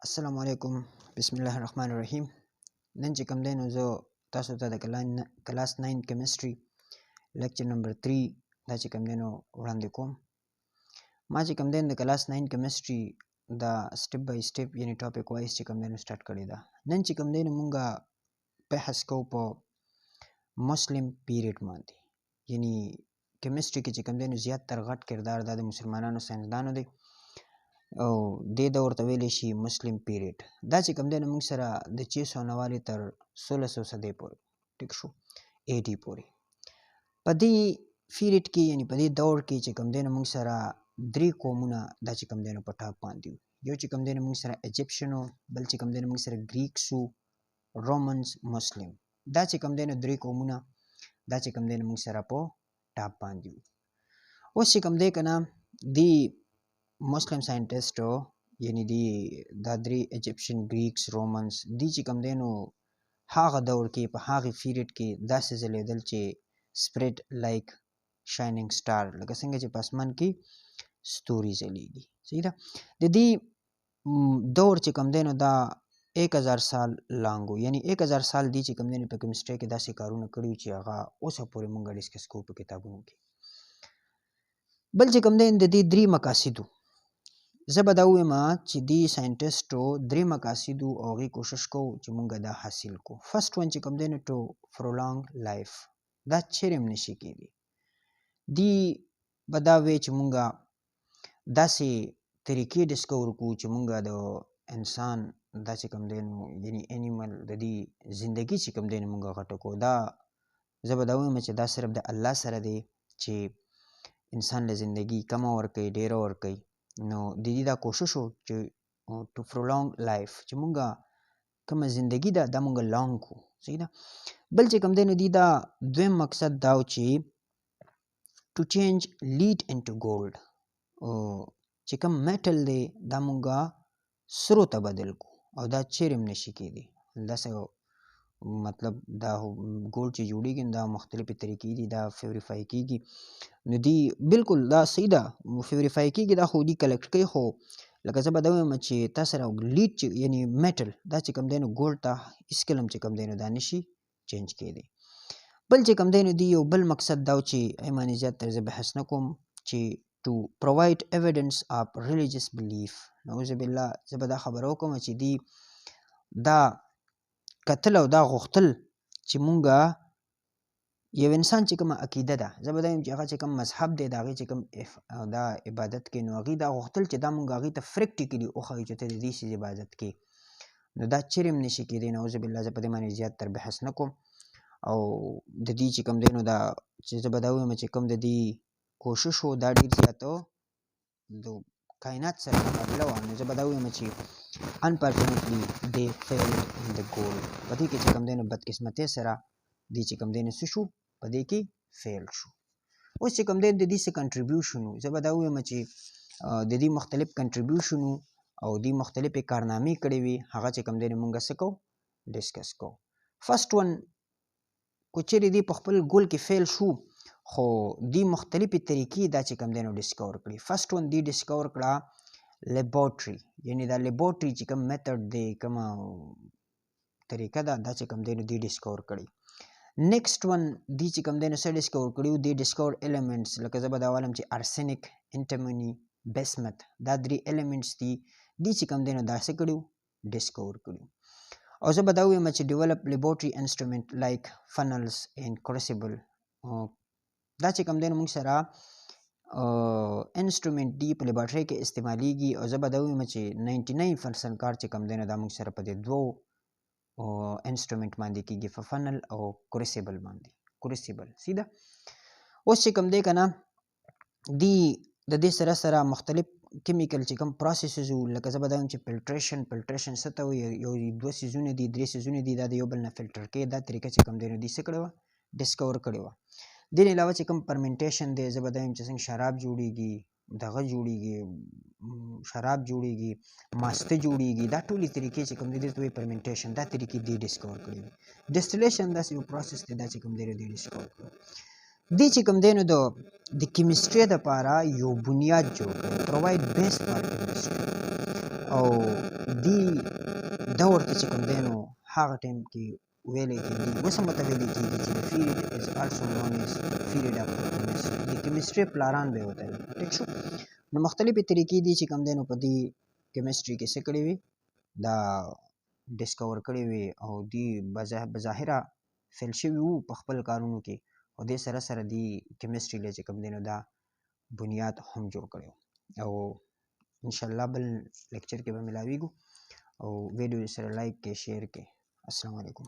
السلام علیکم بسم الله الرحمن الرحیم. نن چې کوم دی نو زه تاسو ته د کلاس 9 کیمستري لیکچر نمبر 3 دا چې کوم دی نو وړاندې کوم. ما چې کوم دی د کلاس 9 کیمستري دا سټپ بای سټپ یعنی ټاپک وایز چې کوم دی نو سٹارټ کړی دا. نن چې کوم دی نو مونږه بحث کوو په مسلم پیریډ باندې، یعنی کیمستري کې چې کوم دی نو زیات تر غټ کردار دا د مسلمانانو ساینسدانو دی او دې دور ته ویلی شي مسلم پیریډ. دا چې کوم دی نو موږ سره د 699 تر 1600 صدۍ پورې ټیک شو 80 پورې. په دې پیریډ کې یعنی په دې دور کې چې کوم دی نو موږ سره درې قومونه دا چې کوم دی نو په ټاپ باندې وو. یو چې کوم دی نو موږ سره ایجپشن و، بل چې کوم دی نو موږ سره ګریکس و، رومنز، مسلم. دا چې کوم دی نو درې قومونه دا چې کوم دی نو موږ سره په ټاپ باندې وو. اوس چې کوم دی که نه دی مسلم ساینټسټو یعنی دی دا درې ایجپشن، ګریکس، رومنز دی چې کوم دی نو هغه دور کې په هغې پیریډ کې داسې ځلېدل چې سپریډ لایک شایننګ سټار، لکه څنګه چې په اسمان کې ستوري ځلیږي. صحیح ده. د دې دور چې کوم دی نو دا 1000 سال لانګ و، یعنی 1000 سال دی چې کوم دی نو په کیمسټري کې داسې کارونه کړي چې هغه اوسه پورې مونږ ډسکس کوو په کتابونو کې. بل چې کوم دی د دې درې مقاصد و. زه به دا ووایم چې دې ساینټسټو درې مقاصد و او هغې کوشش کوو چې مونږ دا حاصل کو. فرسټ ون چې کوم دی نو ټو پرولانګ لایف، دا چیرې هم نشي کېدی. دی به دا وی چې مونږ داسې طریقې ډسکور کړو چې مونږ د انسان دا چې کوم دی نو یعنی انیمل د دې زندگی چې کوم دی نو مونږ غټه کړو. دا زه به دا ووایم چې دا صرف د الله سره دی چې انسان له زندگی کمه ورکوي ډېره ورکوي. نو د دې دا کوشش و چې ټو پرولانګ لایف چې مونږه کومه زندگی ده دا مونږه لانګ کو. صحیح ده. بل چې کوم دی نو دی دا دویم مقصد دا و چې ټو چینج لیډ انټو ګولډ، چې کوم میټل دی دا مونږه سرو ته بدل کو او دا چیرې هم نشي کېدی. داسې مطلب دا ګولډ چې جوړیږي دا مختلفې طریقې دي، دا فیوریفای کیږي. نو دی بالکل دا صحیح ده فیوریفای کیږي، دا خو دی کلیکټ کوي، خو لکه زه به دا ووایم چې تا سره لیډ چې یعنی میټل دا چې کوم دی نو ګولډ ته هېڅکله هم چې کوم دی نو دا نشي چینج کېدی. بل چې کوم دی نو دی یو بل مقصد دا و چې ایماني زیات تر زه بحث نه کوم چې ټو پرووایډ ایویډنس اف ریلیجیس بلیف. نعوذ بالله زه به دا خبره وکړم چې دی دا کتل او دا غوښتل چې مونږه یو انسان چې کومه عقیده ده، زه به دا یم چې هغه چې کوم مذهب دی د هغې چې کوم دا عبادت کوي نو هغې دا غوښتل چې دا مونږ هغې ته پریکټیکلي وښایو چې ته د دې څیز عبادت کوې. نو دا چیرې هم نشي کېدی. نعوذ بالله زه په دې باندې زیات تر بحث نه کوم. او د دې چې کوم دی نو دا چې زه به دا ووایم چې کوم د دې کوشش و دا ډېر زیاته د کائنات سره مقابله وه. نو زه به دا ووایم چې unfortunately they failed in the goal. په دې کې چې کوم دی نو بدقسمتۍ سره دی چې کوم دی نو څه شو په دې کې فیل شو. اوس چې کوم دی د دې څه کنټریبیوشن و، زه به دا ووایم چې د دې مختلف کنټریبیوشن و او دې مختلفې کارنامې کړې وي، هغه چې کوم دی نو مونږ څه کوو ډسکس کوو. فرسټ ون کو چیرې دی په خپل ګول کې فیل شو خو دی مختلفې طریقې دا چې کوم دی نو ډسکور کړي. فرسټ ون دی ډسکور کړه لیبورټري، یعنی دا لیبورټري چې کوم میتھډ دی کومه طریقه ده دا چې کوم دی نو دی ډسکور کړي. نیکسټ ون دی چې کوم دی نو څه ډسکور کړي دی ډسکور ایلیمنټس، لکه زه به دا وایم چې ارسنک، انټیموني، بیسمت، دا درې ایلیمنټس دي دی چې کوم دی نو دا څه کړي ډسکور کړي. او زه به دا ووایم چې ډیولپ لیبورټري انسټرومنټ لایک فنلز اینډ کروسیبل، دا چې کوم دی نو موږ سره انسټرومنټ دی په لیبارټرۍ کې استعمالیږي. او زه به دا ووایم چې 99% کار چې کوم دی نو دا موږ سره په دې دوو انسټرومنټ باندې کېږي، په فنل او کروسیبل باندې. کروسیبل سیده. اوس چې کوم دی که نه دی د دې سره سره مختلف کیمیکل چې کوم پروسیسز وو، لکه زه به دا وایم چې فلټریشن څه ته وایي، یو دوه څیزونه دي درې څیزونه دي دا د یو بل نه فلټر کوي. دا طریقه چې کوم دی نو دې څه کړې وه ډسکور کړې وه. دې نه علاوه چې کوم فرمنټیشن دی، زه به دا وایم چې څنګه شراب جوړیږي، دغه جوړیږي، شراب جوړیږي، ماسته جوړیږي، دا ټولې طریقې چې کوم دی دې ته وایي فرمنټیشن، دا طریقې دې ډسکور کړې وي. ډسټیلیشن داسې یو پروسس دی دا چې کوم دی نو دې ډسکور کړو. دې چې کوم دی نو د کیمسټري دپاره یو بنیاد جوړ کړی، پرووایډ بیس فار کیمسټري. او دی دور ته چې کوم دی نو هغه ټایم کې ویلې کېږي، اوس هم ورته ویلې کېږي چې د فیلډ از آلسو نون ایز فیلډ اف کیمستري، د کیمستري پلاران به یې ورته وي. ټیک شو. نو مختلفې طریقې دي چې کوم دی نو په دې کیمستري کې څه کړي وي، دا ډسکور کړي وي او دی بظاهره فیل شوي وو په خپل کارونو کې، او دې سره سره دی کیمستري له چې کوم دی نو دا بنیاد هم جوړ کړی و. او انشاءالله بل لیکچر کې به ملاویږو، او ویډیو سره لایک کې شیر کې. السلام علیکم.